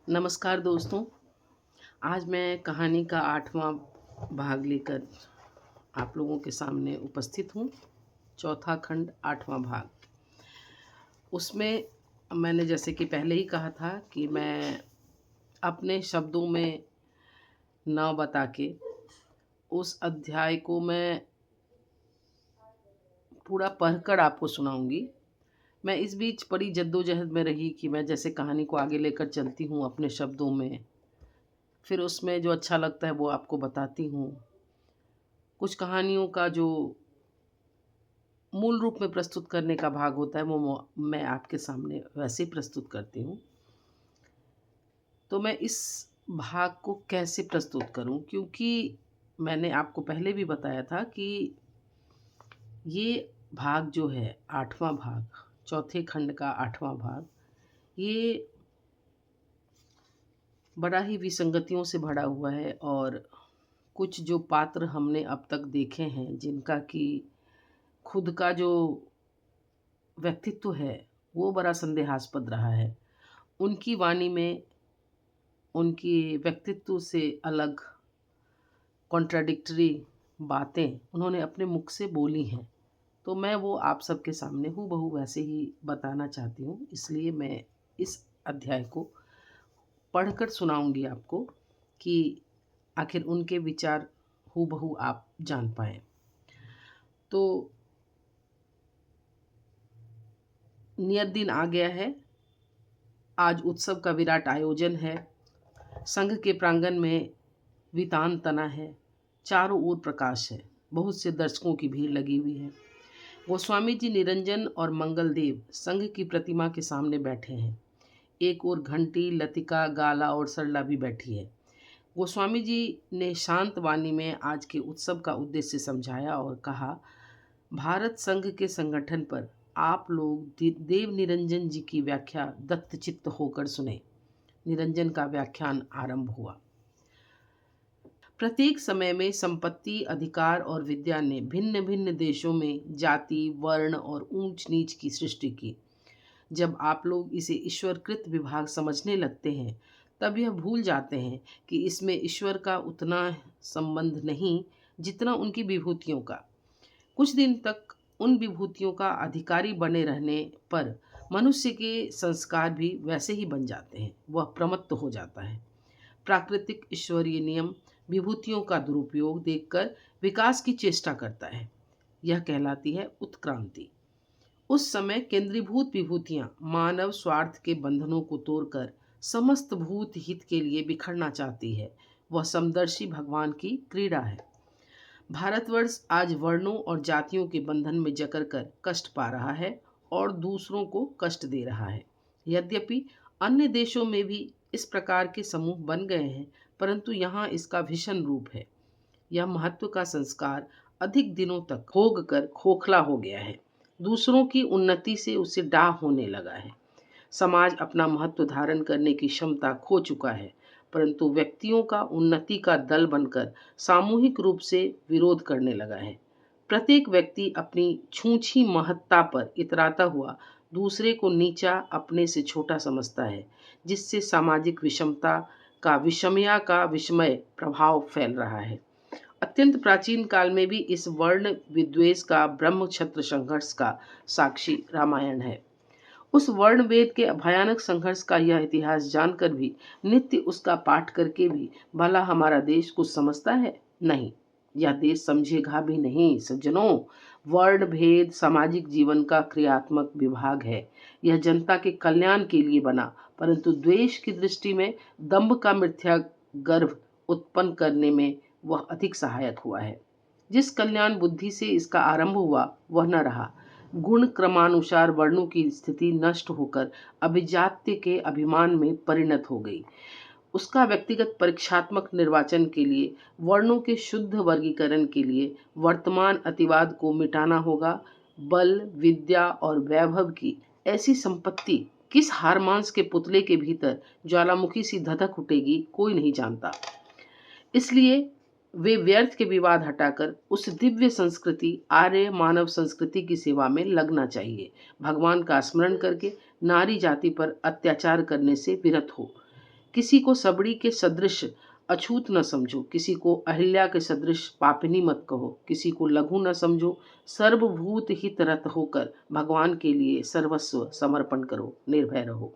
नमस्कार दोस्तों। आज मैं कहानी का 8वां भाग लेकर आप लोगों के सामने उपस्थित हूँ। चौथा खंड 8वां भाग। उसमें मैंने जैसे कि पहले ही कहा था कि मैं अपने शब्दों में न बता के उस अध्याय को मैं पूरा पढ़कर आपको सुनाऊँगी। मैं इस बीच बड़ी जद्दोजहद में रही कि मैं जैसे कहानी को आगे लेकर चलती हूँ अपने शब्दों में, फिर उसमें जो अच्छा लगता है वो आपको बताती हूँ। कुछ कहानियों का जो मूल रूप में प्रस्तुत करने का भाग होता है वो मैं आपके सामने वैसे ही प्रस्तुत करती हूँ। तो मैं इस भाग को कैसे प्रस्तुत करूँ, क्योंकि मैंने आपको पहले भी बताया था कि ये भाग जो है 8वां भाग, चौथे खंड का 8वां भाग, ये बड़ा ही विसंगतियों से भरा हुआ है। और कुछ जो पात्र हमने अब तक देखे हैं जिनका कि खुद का जो व्यक्तित्व है वो बड़ा संदेहास्पद रहा है, उनकी वाणी में उनकी व्यक्तित्व से अलग कॉन्ट्राडिक्टरी बातें उन्होंने अपने मुख से बोली हैं। तो मैं वो आप सबके सामने हूबहू वैसे ही बताना चाहती हूँ, इसलिए मैं इस अध्याय को पढ़कर सुनाऊंगी आपको कि आखिर उनके विचार हूबहू आप जान पाएँ। तो नियत दिन आ गया है। आज उत्सव का विराट आयोजन है। संघ के प्रांगण में वितान तना है। चारों ओर प्रकाश है। बहुत से दर्शकों की भीड़ लगी हुई है। गोस्वामी जी निरंजन और मंगलदेव संघ की प्रतिमा के सामने बैठे हैं। एक ओर घंटी, लतिका, गाला और सरला भी बैठी है। गोस्वामी जी ने शांत वाणी में आज के उत्सव का उद्देश्य समझाया और कहा, भारत संघ के संगठन पर आप लोग देव निरंजन जी की व्याख्या दत्तचित्त होकर सुने। निरंजन का व्याख्यान आरंभ हुआ। प्रत्येक समय में संपत्ति, अधिकार और विद्या ने भिन्न भिन्न देशों में जाति, वर्ण और ऊंच नीच की सृष्टि की। जब आप लोग इसे ईश्वरकृत विभाग समझने लगते हैं तब यह भूल जाते हैं कि इसमें ईश्वर का उतना संबंध नहीं जितना उनकी विभूतियों का। कुछ दिन तक उन विभूतियों का अधिकारी बने रहने पर मनुष्य के संस्कार भी वैसे ही बन जाते हैं। वह प्रमत्त हो जाता है। प्राकृतिक ईश्वरीय नियम विभूतियों का दुरुपयोग देखकर विकास की चेष्टा करता है। यह कहलाती है उत्क्रांति। उस समय केंद्रीभूत विभूतियां मानव स्वार्थ के बंधनों को तोड़कर समस्त भूत हित के लिए बिखरना चाहती है। वह समदर्शी भगवान की क्रीड़ा है। भारतवर्ष आज वर्णों और जातियों के बंधन में जकड़ कर कष्ट पा रहा है और दूसरों को कष्ट दे रहा है। यद्यपि अन्य देशों में भी इस प्रकार के समूह बन गए हैं, परंतु यहाँ इसका भीषण रूप है। यह महत्व का संस्कार अधिक दिनों तक भोग कर खोखला हो गया है। दूसरों की उन्नति से उसे डाह होने लगा है। समाज अपना महत्व धारण करने की क्षमता खो चुका है, परंतु व्यक्तियों का उन्नति का दल बनकर सामूहिक रूप से विरोध करने लगा है। प्रत्येक व्यक्ति अपनी छूछी महत्ता पर इतराता हुआ दूसरे को नीचा, अपने से छोटा समझता है, जिससे सामाजिक विषमता का विषमय प्रभाव फैल रहा है। अत्यंत प्राचीन काल में भी इस वर्ण विद्वेष का, ब्रह्म क्षत्र संघर्ष का साक्षी रामायण है। उस वर्ण वेद के भयानक संघर्ष का यह इतिहास जानकर भी, नित्य उसका पाठ करके भी भला हमारा देश कुछ समझता है? नहीं, यह देश समझेगा भी नहीं। सज्जनों, वर्ण भेद सामाजिक जीवन का क्रियात्मक विभाग है। यह जनता के कल्याण के लिए बना, परंतु द्वेष की दृष्टि में दंभ का मिथ्या गर्भ उत्पन्न करने में वह अधिक सहायक हुआ है। जिस कल्याण बुद्धि से इसका आरंभ हुआ वह न रहा। गुण क्रमानुसार वर्णों की स्थिति नष्ट होकर अभिजात्य के अभिमान में परिणत हो गई। उसका व्यक्तिगत परीक्षात्मक निर्वाचन के लिए, वर्णों के शुद्ध वर्गीकरण के लिए वर्तमान अतिवाद को मिटाना होगा। बल, विद्या और वैभव की ऐसी संपत्ति किस हारमांस के पुतले के भीतर ज्वालामुखी सी धधक उठेगी, कोई नहीं जानता। इसलिए वे व्यर्थ के विवाद हटाकर उस दिव्य संस्कृति, आर्य मानव संस्कृति की सेवा में लगना चाहिए। भगवान का स्मरण करके नारी जाति पर अत्याचार करने से विरत हो। किसी को सबड़ी के सदृश अछूत न समझो, किसी को अहिल्या के सदृश पापिनी मत कहो, किसी को लघु न समझो। सर्वभूत हित रत होकर भगवान के लिए सर्वस्व समर्पण करो, निर्भय रहो।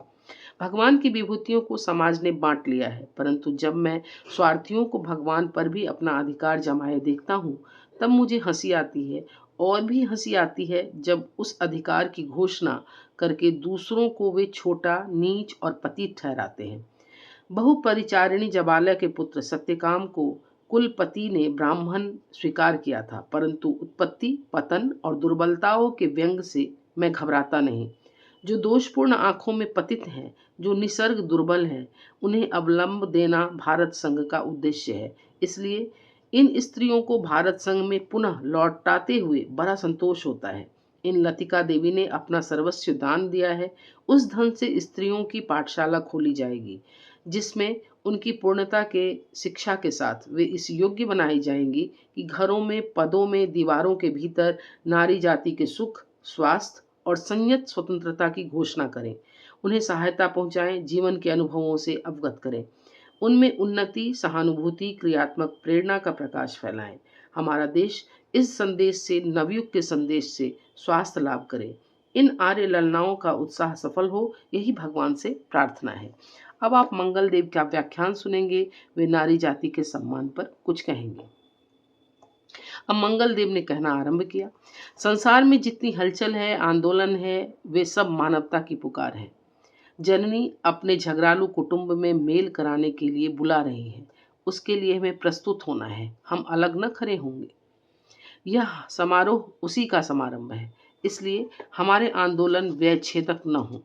भगवान की विभूतियों को समाज ने बांट लिया है, परंतु जब मैं स्वार्थियों को भगवान पर भी अपना अधिकार जमाए देखता हूँ, तब मुझे हंसी आती है। और भी हंसी आती है जब उस अधिकार की घोषणा करके दूसरों को वे छोटा, नीच और पतित ठहराते हैं। बहुपरिचारिणी जबालय के पुत्र सत्यकाम को कुलपति ने ब्राह्मण स्वीकार किया था, परंतु उत्पत्ति, पतन और दुर्बलताओं के व्यंग से मैं घबराता नहीं। जो दोषपूर्ण आंखों में पतित हैं, जो निसर्ग दुर्बल हैं, उन्हें अवलंब देना भारत संघ का उद्देश्य है। इसलिए इन स्त्रियों को भारत संघ में पुनः लौटाते हुए बड़ा संतोष होता है। इन लतिका देवी ने अपना सर्वस्व दान दिया है। उस धन से स्त्रियों की पाठशाला खोली जाएगी, जिसमें उनकी पूर्णता के शिक्षा के साथ वे इस योग्य बनाई जाएंगी कि घरों में, पदों में, दीवारों के भीतर नारी जाति के सुख, स्वास्थ्य और संयत स्वतंत्रता की घोषणा करें, उन्हें सहायता पहुंचाएं, जीवन के अनुभवों से अवगत करें, उनमें उन्नति, सहानुभूति, क्रियात्मक प्रेरणा का प्रकाश फैलाएं। हमारा देश इस संदेश से, नवयुग के संदेश से स्वास्थ्य लाभ करे। इन आर्य ललनाओं का उत्साह सफल हो, यही भगवान से प्रार्थना है। अब आप मंगल देव का व्याख्यान सुनेंगे। वे नारी जाति के सम्मान पर कुछ कहेंगे। अब मंगल देव ने कहना आरंभ किया। संसार में जितनी हलचल है, आंदोलन है, वे सब मानवता की पुकार है। जननी अपने झगड़ालू कुटुंब में मेल कराने के लिए बुला रही है। उसके लिए हमें प्रस्तुत होना है, हम अलग न खड़े होंगे। यह समारोह उसी का समारंभ है, इसलिए हमारे आंदोलन व्यछेदक न हो।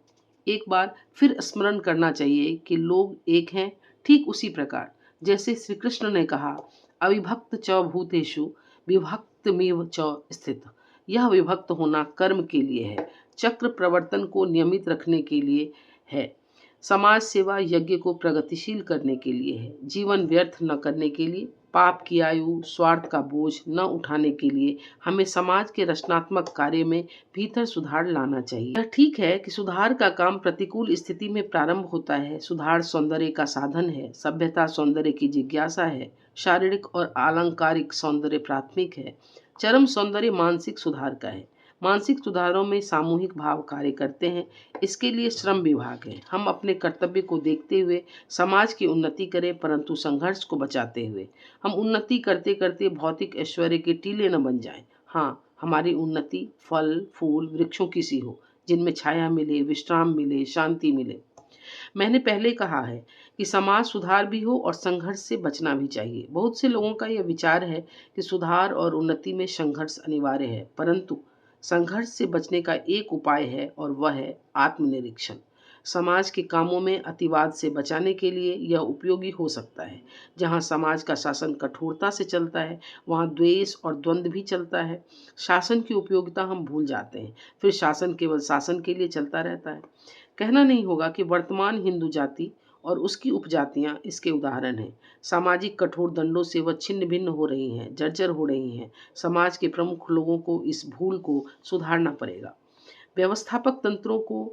एक बार फिर स्मरण करना चाहिए कि लोग एक हैं, ठीक उसी प्रकार जैसे श्री कृष्ण ने कहा, अविभक्त च भूतेषु विभक्तमेव च स्थित। यह विभक्त होना कर्म के लिए है, चक्र प्रवर्तन को नियमित रखने के लिए है, समाज सेवा यज्ञ को प्रगतिशील करने के लिए है, जीवन व्यर्थ न करने के लिए, पाप की आयु, स्वार्थ का बोझ न उठाने के लिए हमें समाज के रचनात्मक कार्य में भीतर सुधार लाना चाहिए। यह ठीक है कि सुधार का काम प्रतिकूल स्थिति में प्रारंभ होता है। सुधार सौंदर्य का साधन है, सभ्यता सौंदर्य की जिज्ञासा है, शारीरिक और आलंकारिक सौंदर्य प्राथमिक है, चरम सौंदर्य मानसिक सुधार का है। मानसिक सुधारों में सामूहिक भाव कार्य करते हैं, इसके लिए श्रम विभाग है। हम अपने कर्तव्य को देखते हुए समाज की उन्नति करें, परंतु संघर्ष को बचाते हुए। हम उन्नति करते करते भौतिक ऐश्वर्य के टीले न बन जाएं। हाँ, हमारी उन्नति फल फूल वृक्षों की सी हो, जिनमें छाया मिले, विश्राम मिले, शांति मिले। मैंने पहले कहा है कि समाज सुधार भी हो और संघर्ष से बचना भी चाहिए। बहुत से लोगों का यह विचार है कि सुधार और उन्नति में संघर्ष अनिवार्य है, परंतु संघर्ष से बचने का एक उपाय है और वह है आत्मनिरीक्षण। समाज के कामों में अतिवाद से बचाने के लिए यह उपयोगी हो सकता है। जहाँ समाज का शासन कठोरता से चलता है, वहाँ द्वेष और द्वंद्व भी चलता है। शासन की उपयोगिता हम भूल जाते हैं, फिर शासन केवल शासन के लिए चलता रहता है। कहना नहीं होगा कि वर्तमान हिंदू जाति और उसकी उपजातियां इसके उदाहरण हैं। सामाजिक कठोर दंडों से वह छिन्न भिन्न हो रही हैं, जर्जर हो रही हैं। समाज के प्रमुख लोगों को इस भूल को सुधारना पड़ेगा। व्यवस्थापक तंत्रों को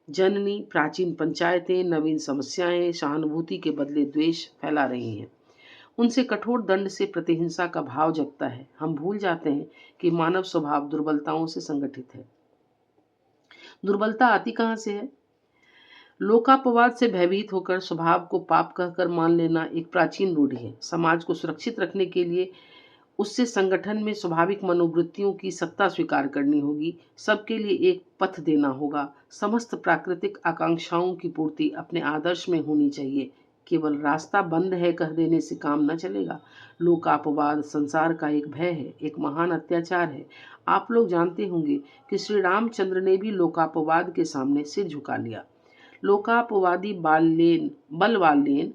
जननी, प्राचीन पंचायतें, नवीन समस्याएं सहानुभूति के बदले द्वेष फैला रही हैं। उनसे कठोर दंड से प्रतिहिंसा का भाव जगता है। हम भूल जाते हैं कि मानव स्वभाव दुर्बलताओं से संगठित है। दुर्बलता आती कहाँ से है? लोकापवाद से भयभीत होकर स्वभाव को पाप कहकर मान लेना एक प्राचीन रूढ़ि है। समाज को सुरक्षित रखने के लिए उससे संगठन में स्वाभाविक मनोवृत्तियों की सत्ता स्वीकार करनी होगी। सबके लिए एक पथ देना होगा। समस्त प्राकृतिक आकांक्षाओं की पूर्ति अपने आदर्श में होनी चाहिए। केवल रास्ता बंद है कह देने से काम न चलेगा। लोकापवाद संसार का एक भय है, एक महान अत्याचार है। आप लोग जानते होंगे कि श्री रामचंद्र ने भी लोकापवाद के सामने सिर झुका लिया। लोकापवादी बलवालेन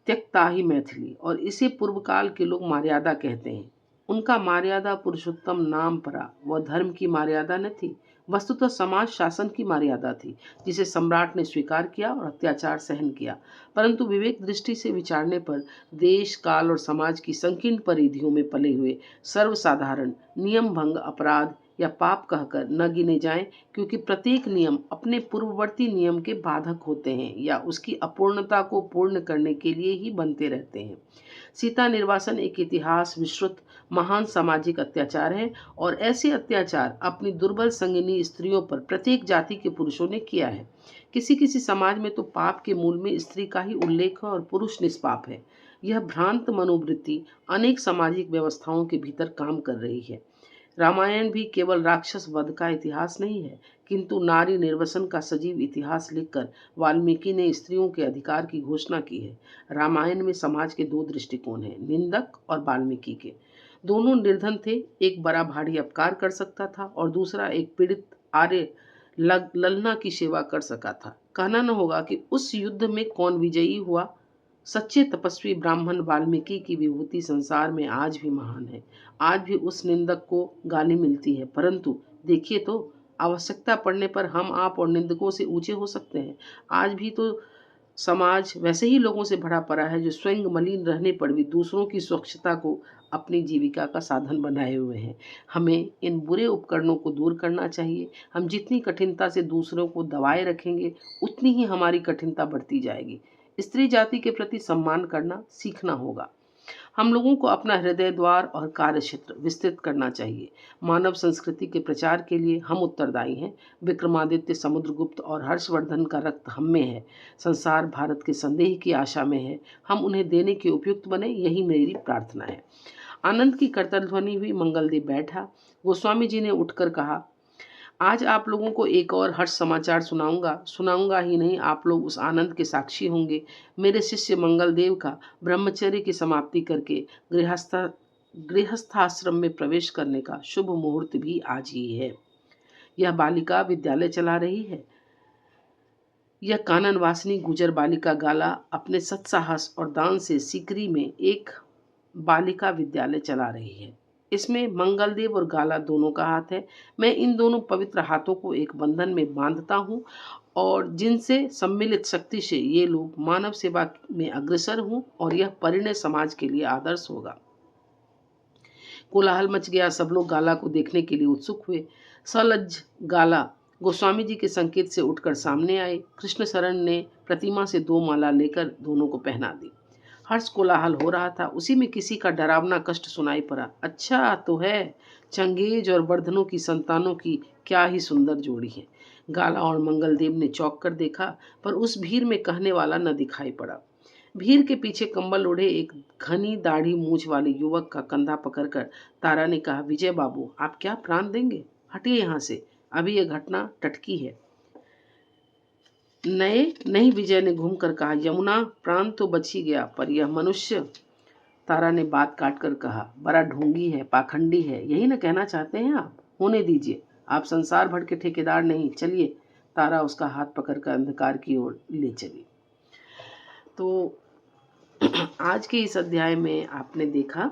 त्यक्ता ही मैथिली, और इसे पूर्व काल के लोग मर्यादा कहते हैं। उनका मर्यादा पुरुषोत्तम नाम परा, वह धर्म की मर्यादा न थी, वस्तुतः समाज शासन की मर्यादा थी, जिसे सम्राट ने स्वीकार किया और अत्याचार सहन किया। परंतु विवेक दृष्टि से विचारने पर देश काल और समाज की संकीर्ण परिधियों में पले हुए सर्वसाधारण नियम भंग अपराध या पाप कहकर न गिने जाएं, क्योंकि प्रत्येक नियम अपने पूर्ववर्ती नियम के बाधक होते हैं या उसकी अपूर्णता को पूर्ण करने के लिए ही बनते रहते हैं। सीता निर्वासन एक इतिहास विश्रुत महान सामाजिक अत्याचार है, और ऐसे अत्याचार अपनी दुर्बल संगिनी स्त्रियों पर प्रत्येक जाति के पुरुषों ने किया है। किसी किसी समाज में तो पाप के मूल में स्त्री का ही उल्लेख है और पुरुष निष्पाप है। यह भ्रांत मनोवृत्ति अनेक सामाजिक व्यवस्थाओं के भीतर काम कर रही है। रामायण भी केवल राक्षस वध का इतिहास नहीं है, किंतु नारी निर्वसन का सजीव इतिहास लिखकर वाल्मीकि ने स्त्रियों के अधिकार की घोषणा की है। रामायण में समाज के दो दृष्टिकोण हैं, निंदक और वाल्मीकि के। दोनों निर्धन थे, एक बड़ा भारी अपकार कर सकता था और दूसरा एक पीड़ित आर्य ललना की सेवा कर सका था। कहना न होगा कि उस युद्ध में कौन विजयी हुआ। सच्चे तपस्वी ब्राह्मण वाल्मीकि की विभूति संसार में आज भी महान है। आज भी उस निंदक को गाली मिलती है, परंतु देखिए तो, आवश्यकता पड़ने पर हम आप और निंदकों से ऊंचे हो सकते हैं। आज भी तो समाज वैसे ही लोगों से भरा पड़ा है जो स्वयं मलिन रहने पर भी दूसरों की स्वच्छता को अपनी जीविका का साधन बनाए हुए हैं। हमें इन बुरे उपकरणों को दूर करना चाहिए। हम जितनी कठिनता से दूसरों को दबाए रखेंगे, उतनी ही हमारी कठिनता बढ़ती जाएगी। स्त्री जाति के प्रति सम्मान करना सीखना होगा। हम लोगों को अपना हृदय द्वार और कार्य क्षेत्र विस्तृत करना चाहिए। मानव संस्कृति के प्रचार के लिए हम उत्तरदायी हैं। विक्रमादित्य, समुद्रगुप्त और हर्षवर्धन का रक्त हम में है। संसार भारत के संदेह की आशा में है। हम उन्हें देने के उपयुक्त बने, यही मेरी प्रार्थना है। आनंद की करतल ध्वनि हुई। मंगलदेव बैठा। गोस्वामी जी ने उठकर कहा, आज आप लोगों को एक और हर्ष समाचार सुनाऊंगा ही नहीं, आप लोग उस आनंद के साक्षी होंगे। मेरे शिष्य मंगलदेव का ब्रह्मचर्य की समाप्ति करके गृहस्थाश्रम में प्रवेश करने का शुभ मुहूर्त भी आज ही है। यह बालिका विद्यालय चला रही है। यह कानन वासिनी गुजर बालिका गाला अपने सत्साहस और दान से सीकरी में एक बालिका विद्यालय चला रही है। इसमें मंगलदेव और गाला दोनों का हाथ है। मैं इन दोनों पवित्र हाथों को एक बंधन में बांधता हूँ और जिनसे सम्मिलित शक्ति से ये लोग मानव सेवा में अग्रसर हूँ, और यह परिणय समाज के लिए आदर्श होगा। कोलाहल मच गया। सब लोग गाला को देखने के लिए उत्सुक हुए। सलज्ज गाला गोस्वामी जी के संकेत से उठकर सामने आए। कृष्ण शरण ने प्रतिमा से 2 माला लेकर दोनों को पहना दी। हर्ष कोलाहल हो रहा था, उसी में किसी का डरावना कष्ट सुनाई पड़ा। अच्छा तो है, चंगेज और वर्धनों की संतानों की क्या ही सुंदर जोड़ी है। गाला और मंगलदेव ने चौंक कर देखा, पर उस भीड़ में कहने वाला न दिखाई पड़ा। भीड़ के पीछे कंबल ओढ़े एक घनी दाढ़ी मूछ वाले युवक का कंधा पकड़कर तारा ने कहा, विजय बाबू, आप क्या प्राण देंगे? हटिए यहाँ से, अभी यह घटना टटकी है। नहीं, विजय ने घूमकर कहा, यमुना, प्राण तो बच ही गया, पर यह मनुष्य। तारा ने बात काट कर कहा, बड़ा ढोंगी है, पाखंडी है, यही ना कहना चाहते हैं आप? होने दीजिए, आप संसार भर के ठेकेदार नहीं, चलिए। तारा उसका हाथ पकड़कर अंधकार की ओर ले चली। तो आज के इस अध्याय में आपने देखा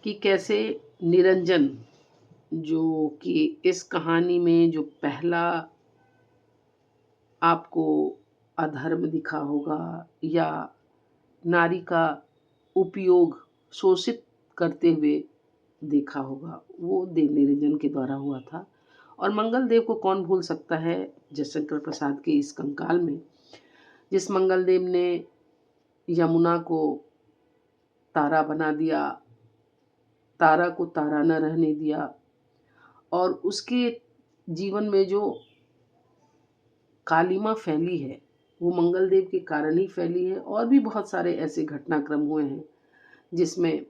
कि कैसे निरंजन, जो कि इस कहानी में जो पहला आपको अधर्म दिखा होगा या नारी का उपयोग शोषित करते हुए देखा होगा, वो देव निरंजन के द्वारा हुआ था। और मंगलदेव को कौन भूल सकता है जयशंकर प्रसाद के इस कंकाल में, जिस मंगलदेव ने यमुना को तारा बना दिया, तारा को तारा न रहने दिया, और उसके जीवन में जो कालिमा फैली है वो मंगलदेव के कारण ही फैली है। और भी बहुत सारे ऐसे घटनाक्रम हुए हैं जिसमें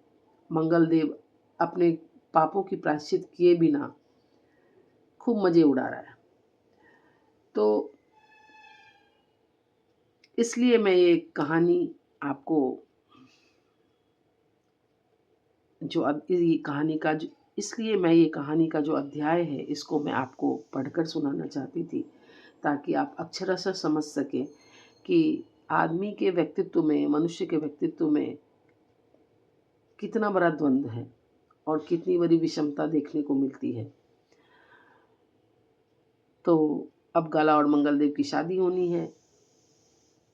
मंगलदेव अपने पापों की प्रायश्चित किए बिना खूब मजे उड़ा रहा है। तो इसलिए मैं ये कहानी आपको इसलिए मैं ये कहानी का जो अध्याय है इसको मैं आपको पढ़कर सुनाना चाहती थी, ताकि आप अक्षरशः समझ सकें कि आदमी के व्यक्तित्व में, मनुष्य के व्यक्तित्व में कितना बड़ा द्वंद्व है और कितनी बड़ी विषमता देखने को मिलती है। तो अब गाला और मंगलदेव की शादी होनी है।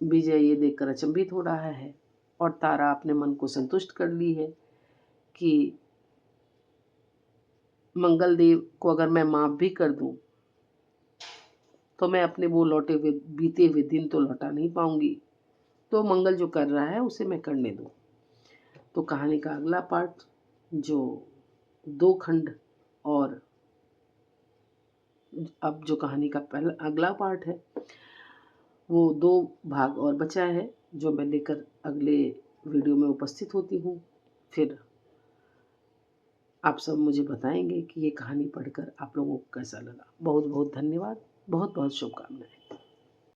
विजय ये देखकर अचंभित हो रहा है और तारा अपने मन को संतुष्ट कर ली है कि मंगल देव को अगर मैं माफ़ भी कर दूं तो मैं अपने वो लौटे हुए बीते हुए दिन तो लौटा नहीं पाऊंगी। तो मंगल जो कर रहा है उसे मैं करने दूं। तो कहानी का अगला पार्ट, जो 2 खंड, और अब जो कहानी का पहला अगला पार्ट है वो 2 भाग और बचा है, जो मैं लेकर अगले वीडियो में उपस्थित होती हूँ। फिर आप सब मुझे बताएंगे कि ये कहानी पढ़कर आप लोगों को कैसा लगा। बहुत बहुत धन्यवाद, बहुत बहुत शुभकामनाएं।